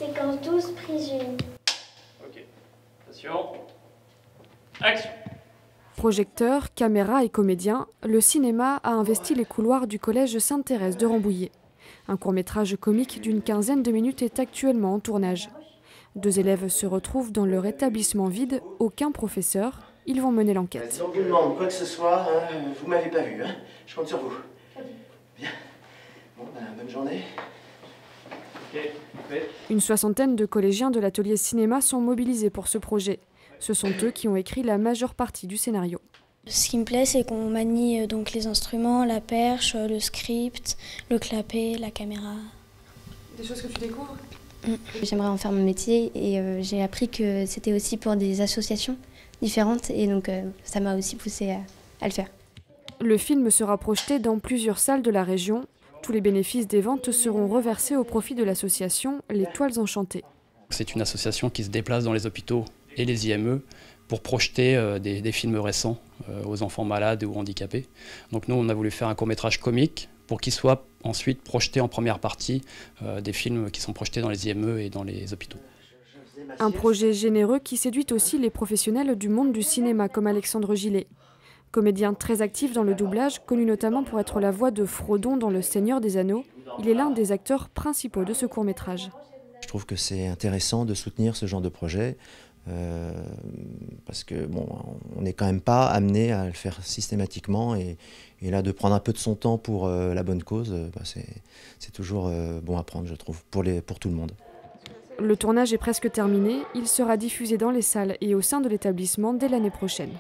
Séquence 12, prise 1. Ok. Attention. Action. Projecteurs, caméras et comédiens, le cinéma a investi les couloirs du collège Sainte-Thérèse de Rambouillet. Un court-métrage comique d'une quinzaine de minutes est actuellement en tournage. 2 élèves se retrouvent dans leur établissement vide, aucun professeur. Ils vont mener l'enquête. Si on vous demande quoi que ce soit, vous m'avez pas vu, hein. Je compte sur vous. Bien. Bon, bonne journée. Une soixantaine de collégiens de l'atelier cinéma sont mobilisés pour ce projet. Ce sont eux qui ont écrit la majeure partie du scénario. Ce qui me plaît, c'est qu'on manie donc les instruments, la perche, le script, le clapet, la caméra. Des choses que tu découvres ? J'aimerais en faire mon métier et j'ai appris que c'était aussi pour des associations différentes et donc ça m'a aussi poussée à le faire. Le film sera projeté dans plusieurs salles de la région. Tous les bénéfices des ventes seront reversés au profit de l'association Les Toiles Enchantées. C'est une association qui se déplace dans les hôpitaux et les IME pour projeter des films récents aux enfants malades ou handicapés. Donc nous, on a voulu faire un court-métrage comique pour qu'il soit ensuite projeté en première partie des films qui sont projetés dans les IME et dans les hôpitaux. Un projet généreux qui séduit aussi les professionnels du monde du cinéma comme Alexandre Gillet. Comédien très actif dans le doublage, connu notamment pour être la voix de Frodon dans Le Seigneur des Anneaux, il est l'un des acteurs principaux de ce court-métrage. Je trouve que c'est intéressant de soutenir ce genre de projet parce que bon, on n'est quand même pas amené à le faire systématiquement et là de prendre un peu de son temps pour la bonne cause, c'est toujours bon à prendre, je trouve, pour tout le monde. Le tournage est presque terminé, il sera diffusé dans les salles et au sein de l'établissement dès l'année prochaine.